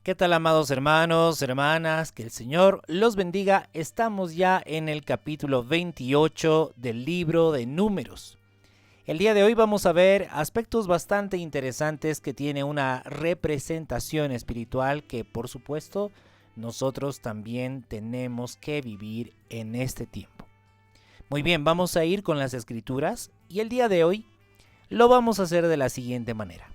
¿Qué tal, amados hermanos, hermanas? Que el Señor los bendiga. Estamos ya en el capítulo 28 del libro de Números. El día de hoy vamos a ver aspectos bastante interesantes que tiene una representación espiritual que, por supuesto, nosotros también tenemos que vivir en este tiempo. Muy bien, vamos a ir con las escrituras y el día de hoy lo vamos a hacer de la siguiente manera.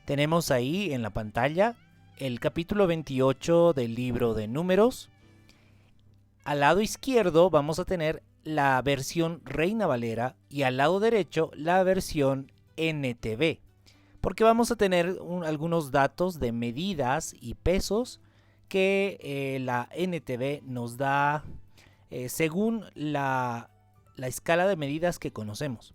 Tenemos ahí en la pantalla el capítulo 28 del libro de Números. Al lado izquierdo vamos a tener la versión Reina Valera y al lado derecho la versión NTV, porque vamos a tener algunos datos de medidas y pesos que la NTV nos da según la escala de medidas que conocemos.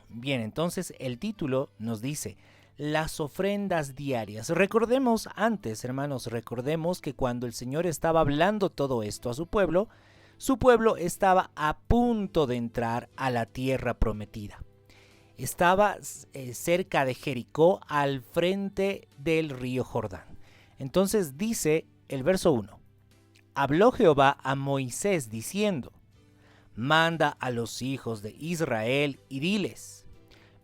Bien, entonces el título nos dice las ofrendas diarias. Recordemos antes, hermanos, recordemos que cuando el Señor estaba hablando todo esto a su pueblo estaba a punto de entrar a la tierra prometida. Estaba cerca de Jericó, al frente del río Jordán. Entonces dice el verso 1: habló Jehová a Moisés diciendo: manda a los hijos de Israel y diles: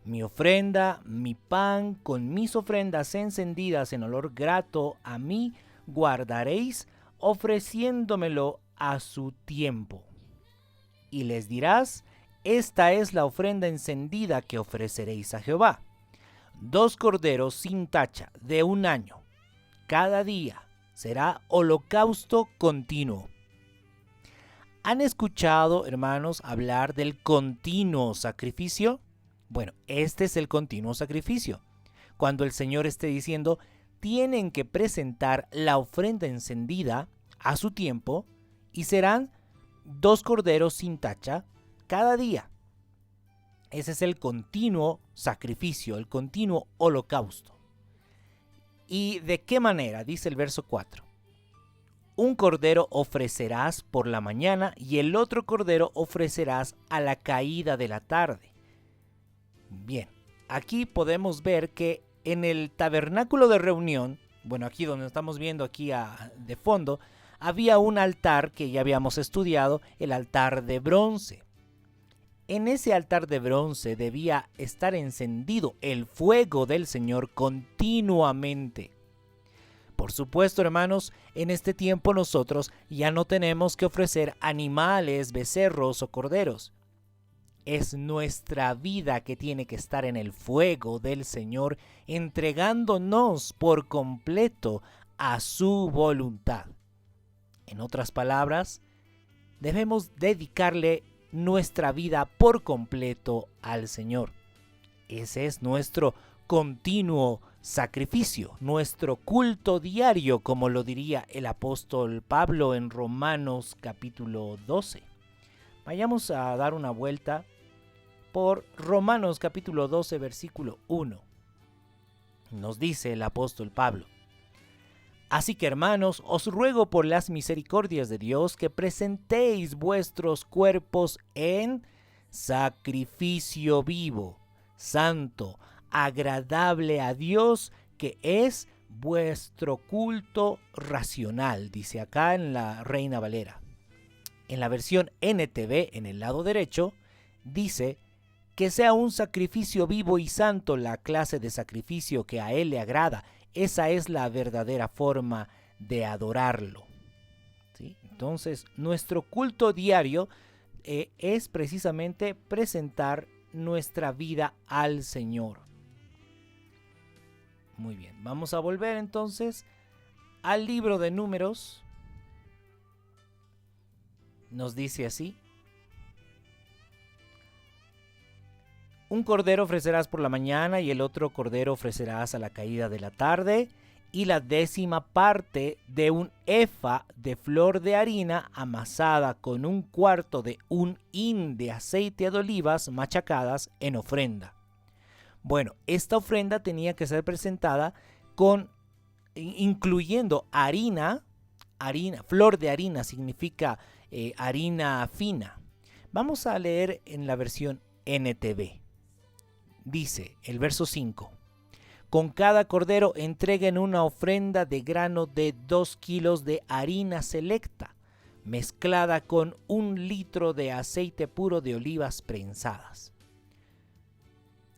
mi ofrenda, mi pan, con mis ofrendas encendidas en olor grato a mí guardaréis, ofreciéndomelo a su tiempo. Y les dirás: esta es la ofrenda encendida que ofreceréis a Jehová. 2 corderos sin tacha de 1 año. Cada día será holocausto continuo. ¿Han escuchado, hermanos, hablar del continuo sacrificio? Bueno, este es el continuo sacrificio. Cuando el Señor esté diciendo, tienen que presentar la ofrenda encendida a su tiempo y serán 2 corderos sin tacha cada día. Ese es el continuo sacrificio, el continuo holocausto. ¿Y de qué manera? Dice el verso 4. Un cordero ofrecerás por la mañana y el otro cordero ofrecerás a la caída de la tarde. Bien, aquí podemos ver que en el tabernáculo de reunión, bueno, aquí donde estamos viendo aquí de fondo, había un altar que ya habíamos estudiado, el altar de bronce. En ese altar de bronce debía estar encendido el fuego del Señor continuamente. Por supuesto, hermanos, en este tiempo nosotros ya no tenemos que ofrecer animales, becerros o corderos. Es nuestra vida que tiene que estar en el fuego del Señor, entregándonos por completo a su voluntad. En otras palabras, debemos dedicarle nuestra vida por completo al Señor. Ese es nuestro continuo sacrificio, nuestro culto diario, como lo diría el apóstol Pablo en Romanos capítulo 12. Vayamos a dar una vuelta por Romanos capítulo 12, versículo 1. Nos dice el apóstol Pablo: así que, hermanos, os ruego por las misericordias de Dios que presentéis vuestros cuerpos en sacrificio vivo, santo, agradable a Dios, que es vuestro culto racional, dice acá en la Reina Valera. En la versión NTV, en el lado derecho, dice que sea un sacrificio vivo y santo, la clase de sacrificio que a Él le agrada. Esa es la verdadera forma de adorarlo. ¿Sí? Entonces, nuestro culto diario es precisamente presentar nuestra vida al Señor. Muy bien, vamos a volver entonces al libro de Números. Nos dice así: un cordero ofrecerás por la mañana y el otro cordero ofrecerás a la caída de la tarde, y la 10ª parte de un efa de flor de harina amasada con 1/4 de un hin de aceite de olivas machacadas en ofrenda. Bueno, esta ofrenda tenía que ser presentada incluyendo harina, flor de harina significa harina fina. Vamos a leer en la versión NTV. Dice el verso 5: Con cada cordero entreguen una ofrenda de grano de 2 kilos de harina selecta, mezclada con 1 litro de aceite puro de olivas prensadas.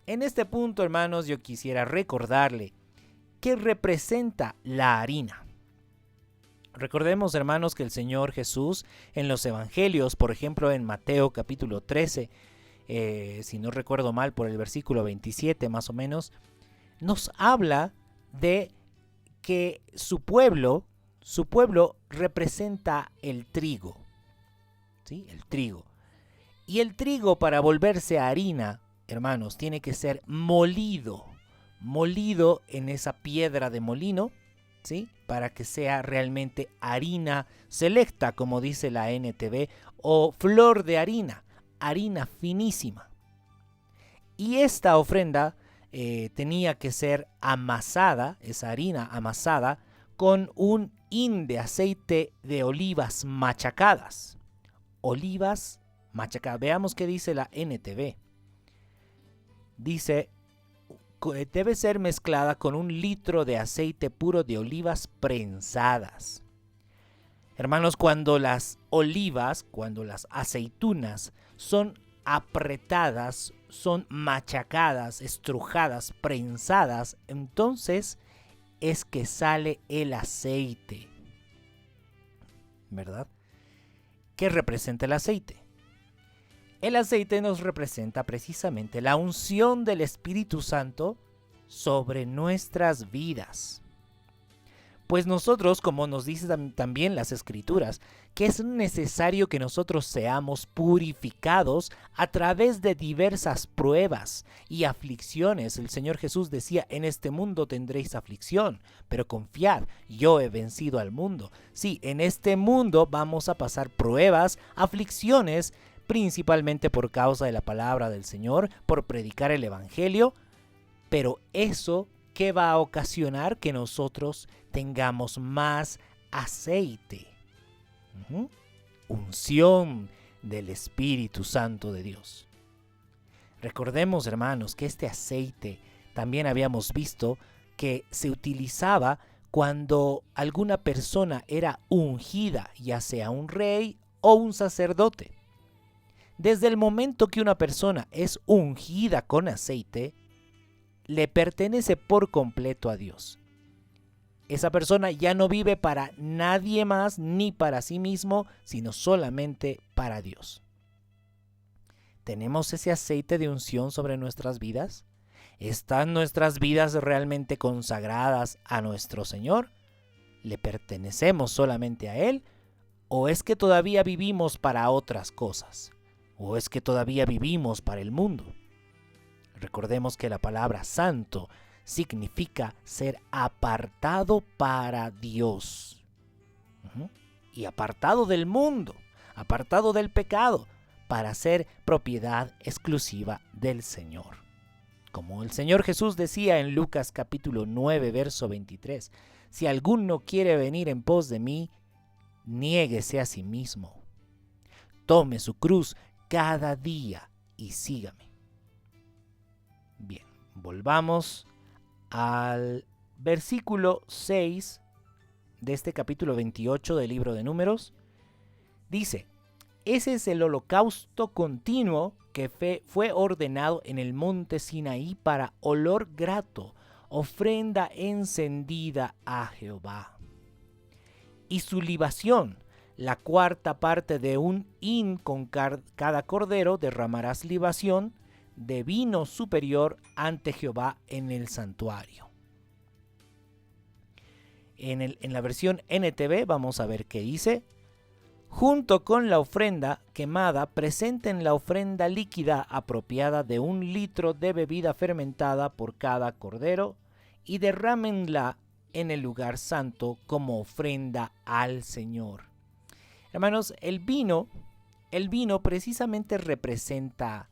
En este punto, hermanos, yo quisiera recordarle qué representa la harina. Recordemos, hermanos, que el Señor Jesús en los evangelios, por ejemplo en Mateo capítulo 13, si no recuerdo mal, por el versículo 27 más o menos, nos habla de que su pueblo representa el trigo, ¿sí? El trigo. Y el trigo, para volverse harina, hermanos, tiene que ser molido en esa piedra de molino, ¿sí? Para que sea realmente harina selecta, como dice la NTV, o flor de harina finísima. Y esta ofrenda tenía que ser amasada, esa harina amasada, con un hin de aceite de olivas machacadas. Olivas machacadas. Veamos qué dice la NTV. Dice, debe ser mezclada con 1 litro de aceite puro de olivas prensadas. Hermanos, cuando las aceitunas son apretadas, son machacadas, estrujadas, prensadas, entonces es que sale el aceite, ¿verdad? ¿Qué representa el aceite? El aceite nos representa precisamente la unción del Espíritu Santo sobre nuestras vidas. Pues nosotros, como nos dicen también las Escrituras, que es necesario que nosotros seamos purificados a través de diversas pruebas y aflicciones. El Señor Jesús decía, en este mundo tendréis aflicción, pero confiad, yo he vencido al mundo. Sí, en este mundo vamos a pasar pruebas, aflicciones, principalmente por causa de la palabra del Señor, por predicar el Evangelio, pero eso, ¿qué va a ocasionar? Que nosotros tengamos más aceite. Unción del Espíritu Santo de Dios. Recordemos, hermanos, que este aceite también habíamos visto que se utilizaba cuando alguna persona era ungida, ya sea un rey o un sacerdote. Desde el momento que una persona es ungida con aceite, le pertenece por completo a Dios. Esa persona ya no vive para nadie más ni para sí mismo, sino solamente para Dios. ¿Tenemos ese aceite de unción sobre nuestras vidas? ¿Están nuestras vidas realmente consagradas a nuestro Señor? ¿Le pertenecemos solamente a Él? ¿O es que todavía vivimos para otras cosas? ¿O es que todavía vivimos para el mundo? Recordemos que la palabra santo significa ser apartado para Dios. Y apartado del mundo, apartado del pecado, para ser propiedad exclusiva del Señor. Como el Señor Jesús decía en Lucas capítulo 9, verso 23, si alguno quiere venir en pos de mí, niéguese a sí mismo. Tome su cruz cada día y sígame. Bien, volvamos al versículo 6 de este capítulo 28 del libro de Números. Dice, ese es el holocausto continuo que fue ordenado en el monte Sinaí para olor grato, ofrenda encendida a Jehová. Y su libación, la 4ª parte de un hin con cada cordero, derramarás libación de vino superior ante Jehová en el santuario. En la versión NTV vamos a ver qué dice. Junto con la ofrenda quemada, presenten la ofrenda líquida apropiada de 1 litro de bebida fermentada por cada cordero y derrámenla en el lugar santo como ofrenda al Señor. Hermanos, el vino precisamente representa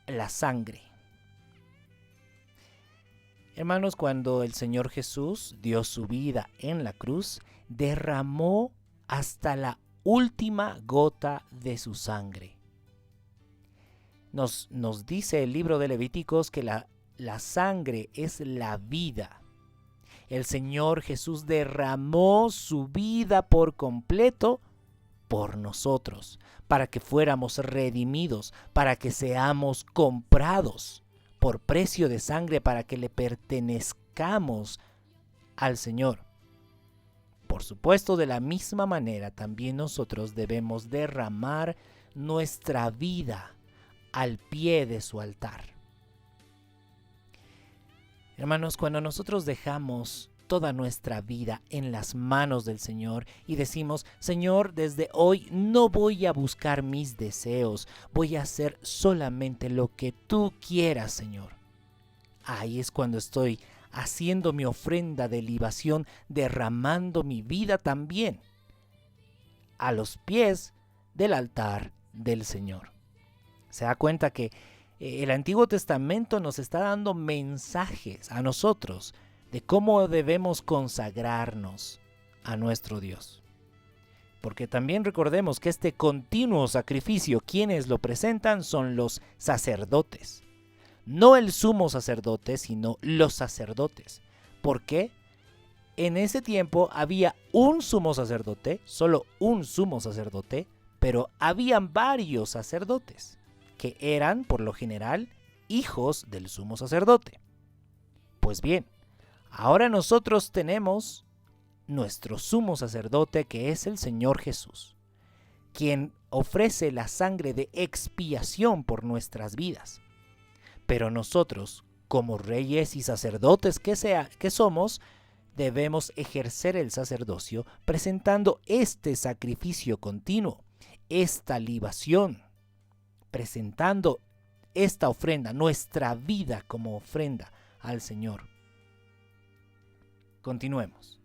la sangre. Hermanos, cuando el Señor Jesús dio su vida en la cruz, derramó hasta la última gota de su sangre. Nos dice el libro de Levíticos que la la sangre es la vida. El Señor Jesús derramó su vida por completo por nosotros, para que fuéramos redimidos, para que seamos comprados por precio de sangre, para que le pertenezcamos al Señor. Por supuesto, de la misma manera, también nosotros debemos derramar nuestra vida al pie de su altar. Hermanos, cuando nosotros dejamos toda nuestra vida en las manos del Señor y decimos: Señor, desde hoy no voy a buscar mis deseos, voy a hacer solamente lo que tú quieras, Señor. Ahí es cuando estoy haciendo mi ofrenda de libación, derramando mi vida también a los pies del altar del Señor. Se da cuenta que el Antiguo Testamento nos está dando mensajes a nosotros de cómo debemos consagrarnos a nuestro Dios. Porque también recordemos que este continuo sacrificio, quienes lo presentan son los sacerdotes. No el sumo sacerdote, sino los sacerdotes. ¿Por qué? En ese tiempo había un sumo sacerdote, solo un sumo sacerdote, pero habían varios sacerdotes, que eran, por lo general, hijos del sumo sacerdote. Pues bien, ahora nosotros tenemos nuestro sumo sacerdote, que es el Señor Jesús, quien ofrece la sangre de expiación por nuestras vidas. Pero nosotros, como reyes y sacerdotes que somos, debemos ejercer el sacerdocio presentando este sacrificio continuo, esta libación, presentando esta ofrenda, nuestra vida como ofrenda al Señor. Continuemos.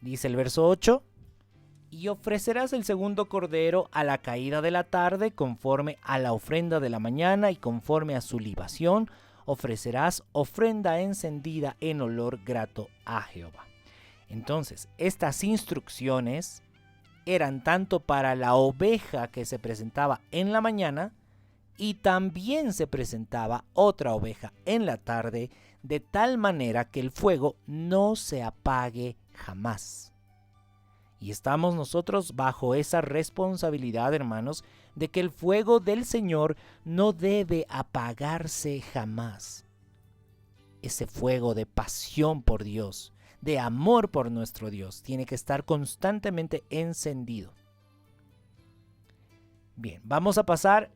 Dice el verso 8: y ofrecerás el segundo cordero a la caída de la tarde, conforme a la ofrenda de la mañana, y conforme a su libación ofrecerás ofrenda encendida en olor grato a Jehová. Entonces, estas instrucciones eran tanto para la oveja que se presentaba en la mañana, y también se presentaba otra oveja en la tarde, de tal manera que el fuego no se apague jamás. Y estamos nosotros bajo esa responsabilidad, hermanos, de que el fuego del Señor no debe apagarse jamás. Ese fuego de pasión por Dios, de amor por nuestro Dios, tiene que estar constantemente encendido. Bien, vamos a pasar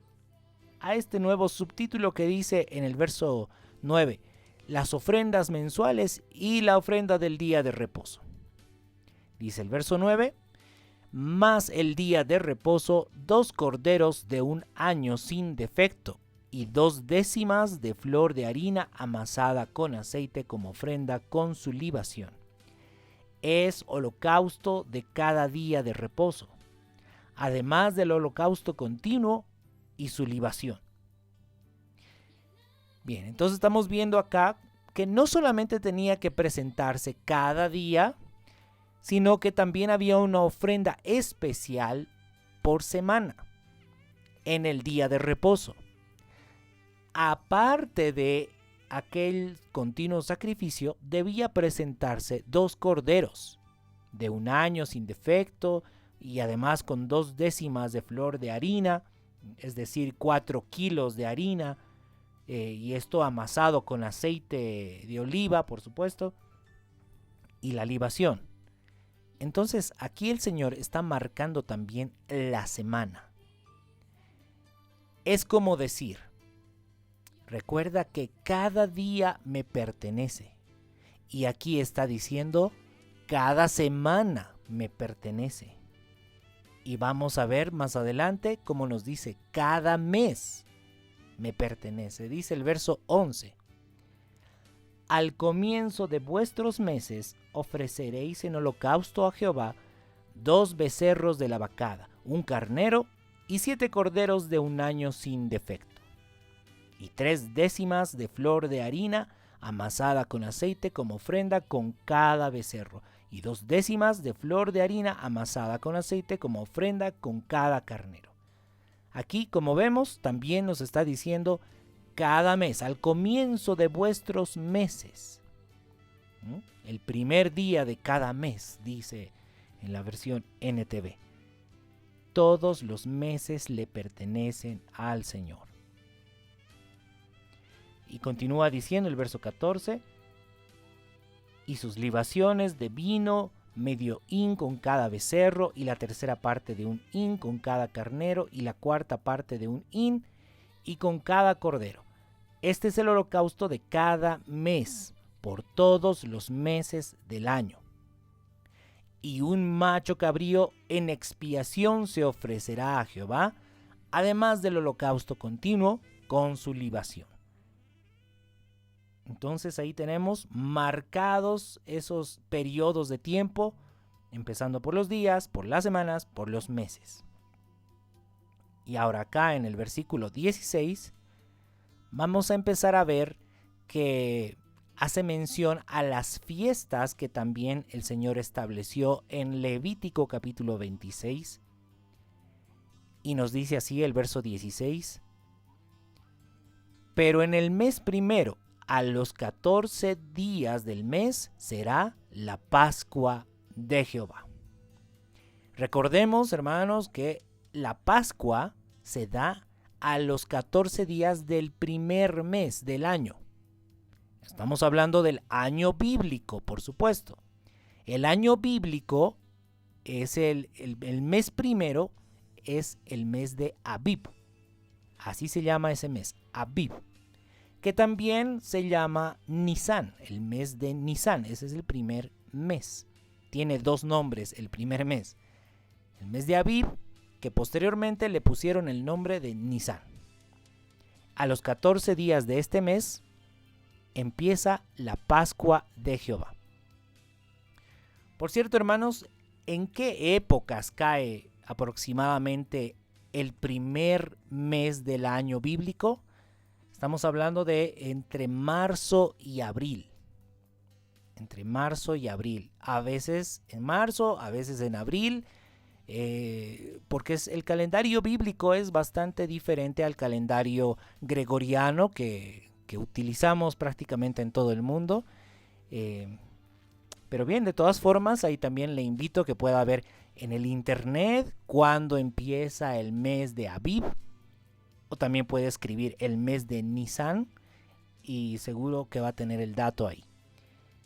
a este nuevo subtítulo que dice en el verso 9: las ofrendas mensuales y la ofrenda del día de reposo. Dice el verso 9: más el día de reposo, 2 corderos de 1 año sin defecto, y 2 décimas de flor de harina amasada con aceite como ofrenda con su libación. Es holocausto de cada día de reposo, además del holocausto continuo y su libación. Bien, entonces estamos viendo acá que no solamente tenía que presentarse cada día, sino que también había una ofrenda especial por semana, en el día de reposo. Aparte de aquel continuo sacrificio, debía presentarse 2 corderos de 1 año sin defecto, y además con 2 décimas de flor de harina, es decir, 4 kilos de harina, y esto amasado con aceite de oliva, por supuesto, y la libación. Entonces aquí el Señor está marcando también la semana. Es como decir: recuerda que cada día me pertenece. Y aquí está diciendo: cada semana me pertenece. Y vamos a ver más adelante cómo nos dice: cada mes me pertenece. Dice el verso 11: al comienzo de vuestros meses ofreceréis en holocausto a Jehová 2 becerros de la vacada, 1 carnero y 7 corderos de 1 año sin defecto, y 3 décimas de flor de harina amasada con aceite como ofrenda con cada becerro, y 2 décimas de flor de harina amasada con aceite como ofrenda con cada carnero. Aquí, como vemos, también nos está diciendo cada mes, al comienzo de vuestros meses. El primer día de cada mes, dice en la versión NTV. Todos los meses le pertenecen al Señor. Y continúa diciendo el verso 14. Y sus libaciones de vino, medio hin con cada becerro, y la tercera parte de un hin con cada carnero, y la cuarta parte de un hin, y con cada cordero. Este es el holocausto de cada mes, por todos los meses del año. Y un macho cabrío en expiación se ofrecerá a Jehová, además del holocausto continuo con su libación. Entonces ahí tenemos marcados esos periodos de tiempo, empezando por los días, por las semanas, por los meses. Y ahora acá en el versículo 16 vamos a empezar a ver que hace mención a las fiestas que también el Señor estableció en Levítico capítulo 26. Y nos dice así el verso 16. Pero en el mes primero, a los 14 días del mes, será la Pascua de Jehová. Recordemos, hermanos, que la Pascua se da a los 14 días del primer mes del año. Estamos hablando del año bíblico, por supuesto. El año bíblico es el mes primero, es el mes de Abib. Así se llama ese mes, Abib. Que también se llama Nisan, el mes de Nisan. Ese es el primer mes. Tiene dos nombres el primer mes. El mes de Abib, que posteriormente le pusieron el nombre de Nisan. A los 14 días de este mes empieza la Pascua de Jehová. Por cierto, hermanos, ¿en qué épocas cae aproximadamente el primer mes del año bíblico? Estamos hablando de entre marzo y abril. Entre marzo y abril. A veces en marzo, a veces en abril. Porque el calendario bíblico es bastante diferente al calendario gregoriano que utilizamos prácticamente en todo el mundo. Pero bien, de todas formas, ahí también le invito a que pueda ver en el internet cuándo empieza el mes de Abib. O también puede escribir el mes de Nisan y seguro que va a tener el dato ahí.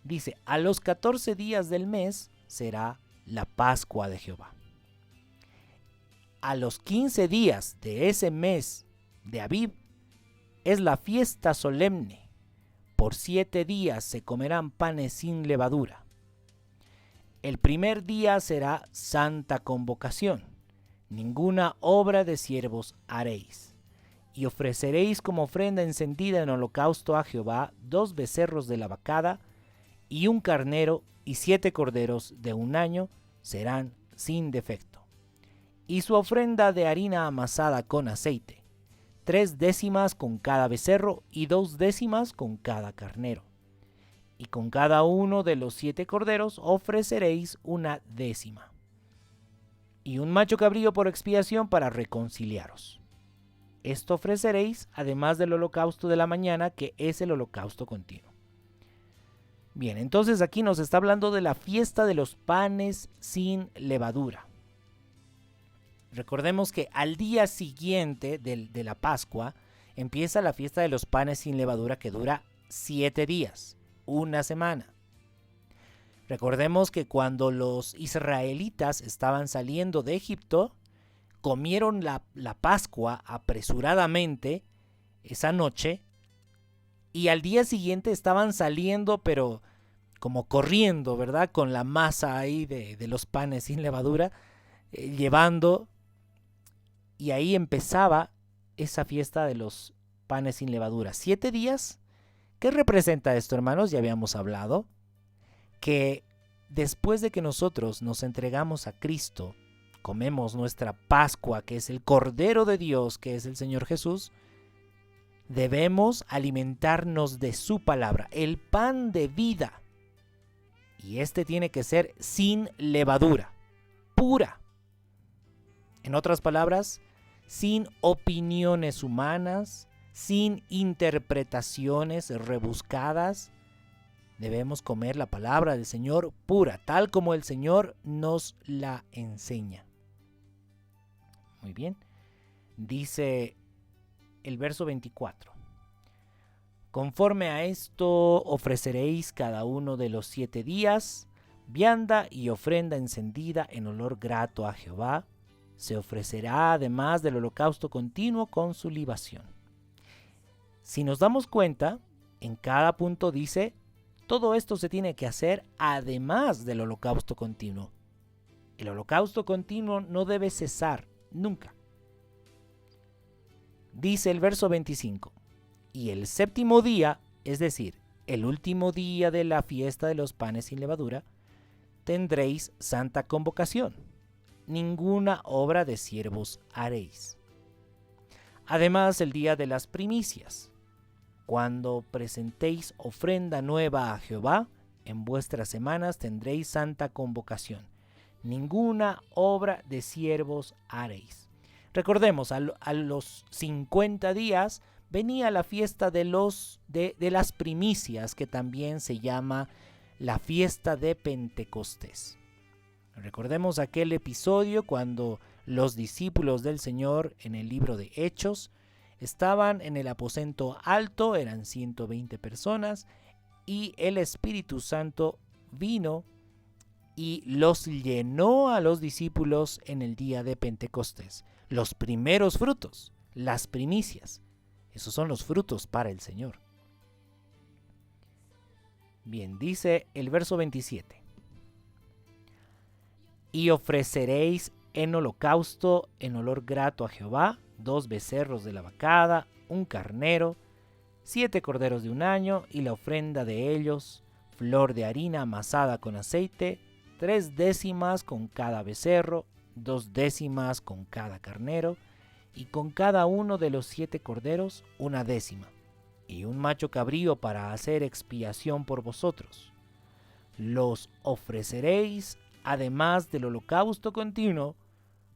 Dice, a los 14 días del mes será la Pascua de Jehová. A los 15 días de ese mes de Abib es la fiesta solemne. Por 7 días se comerán panes sin levadura. El primer día será santa convocación. Ninguna obra de siervos haréis. Y ofreceréis como ofrenda encendida en holocausto a Jehová 2 becerros de la vacada, y un carnero, y 7 corderos de un año serán sin defecto. Y su ofrenda de harina amasada con aceite, 3 décimas con cada becerro, y 2 décimas con cada carnero. Y con cada uno de los 7 corderos ofreceréis 1 décima. Y un macho cabrío por expiación para reconciliaros. Esto ofreceréis, además del holocausto de la mañana, que es el holocausto continuo. Bien, entonces aquí nos está hablando de la fiesta de los panes sin levadura. Recordemos que al día siguiente de la Pascua empieza la fiesta de los panes sin levadura, que dura 7 días, una semana. Recordemos que cuando los israelitas estaban saliendo de Egipto, comieron la Pascua apresuradamente esa noche y al día siguiente estaban saliendo, pero como corriendo, ¿verdad? Con la masa ahí de los panes sin levadura, llevando, y ahí empezaba esa fiesta de los panes sin levadura. 7 días. ¿Qué representa esto, hermanos? Ya habíamos hablado que después de que nosotros nos entregamos a Cristo, comemos nuestra Pascua, que es el Cordero de Dios, que es el Señor Jesús, debemos alimentarnos de su palabra, el pan de vida. Y este tiene que ser sin levadura, pura. En otras palabras, sin opiniones humanas, sin interpretaciones rebuscadas. Debemos comer la palabra del Señor pura, tal como el Señor nos la enseña. Muy bien. Dice el verso 24. Conforme a esto ofreceréis cada uno de los 7 días vianda y ofrenda encendida en olor grato a Jehová. Se ofrecerá además del holocausto continuo con su libación. Si nos damos cuenta, en cada punto dice, todo esto se tiene que hacer además del holocausto continuo. El holocausto continuo no debe cesar nunca. Dice el verso 25, y el 7º día, es decir, el último día de la fiesta de los panes sin levadura, tendréis santa convocación. Ninguna obra de siervos haréis. Además, el día de las primicias, cuando presentéis ofrenda nueva a Jehová, en vuestras semanas tendréis santa convocación. Ninguna obra de siervos haréis. Recordemos, a los 50 días venía la fiesta de las primicias, que también se llama la fiesta de Pentecostés. Recordemos aquel episodio cuando los discípulos del Señor en el libro de Hechos estaban en el aposento alto, eran 120 personas, y el Espíritu Santo vino y los llenó a los discípulos en el día de Pentecostés. Los primeros frutos, las primicias, esos son los frutos para el Señor. Bien, dice el verso 27. Y ofreceréis en holocausto en olor grato a Jehová 2 becerros de la vacada, un carnero, 7 corderos de un año, y la ofrenda de ellos, flor de harina amasada con aceite, 3 décimas con cada becerro, 2 décimas con cada carnero, y con cada uno de los 7 corderos 1 décima, y un macho cabrío para hacer expiación por vosotros. Los ofreceréis además del holocausto continuo,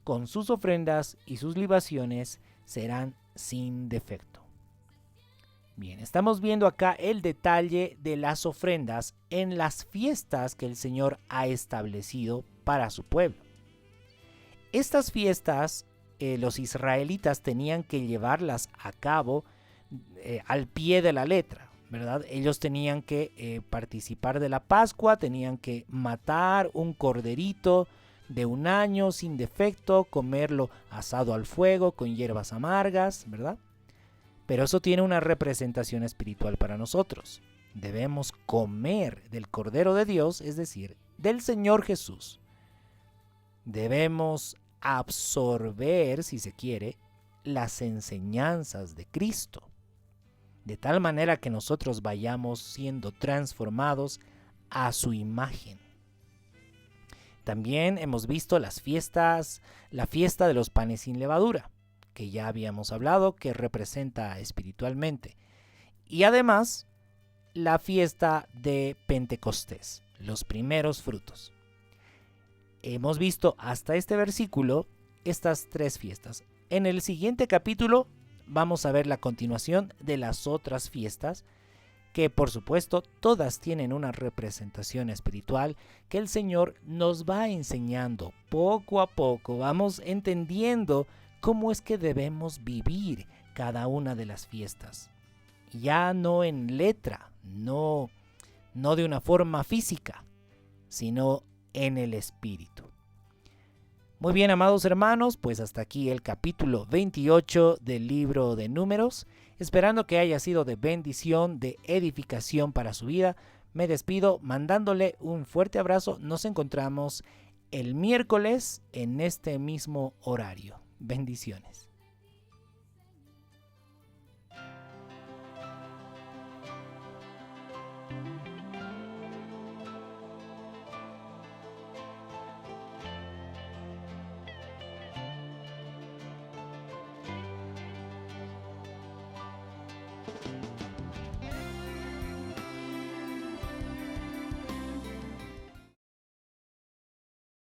con sus ofrendas y sus libaciones serán sin defecto. Bien, estamos viendo acá el detalle de las ofrendas en las fiestas que el Señor ha establecido para su pueblo. Estas fiestas los israelitas tenían que llevarlas a cabo al pie de la letra, ¿verdad? Ellos tenían que participar de la Pascua, tenían que matar un corderito de 1 año sin defecto, comerlo asado al fuego con hierbas amargas, ¿verdad? Pero eso tiene una representación espiritual para nosotros. Debemos comer del Cordero de Dios, es decir, del Señor Jesús. Debemos absorber, si se quiere, las enseñanzas de Cristo, de tal manera que nosotros vayamos siendo transformados a su imagen. También hemos visto las fiestas, la fiesta de los panes sin levadura, que ya habíamos hablado, que representa espiritualmente. Y además, la fiesta de Pentecostés, los primeros frutos. Hemos visto hasta este versículo estas 3 fiestas. En el siguiente capítulo vamos a ver la continuación de las otras fiestas, que por supuesto todas tienen una representación espiritual que el Señor nos va enseñando poco a poco. Vamos entendiendo cómo es que debemos vivir cada una de las fiestas. Ya no en letra, no de una forma física, sino en el espíritu. Muy bien, amados hermanos, pues hasta aquí el capítulo 28 del libro de Números. Esperando que haya sido de bendición, de edificación para su vida. Me despido mandándole un fuerte abrazo. Nos encontramos el miércoles en este mismo horario. Bendiciones.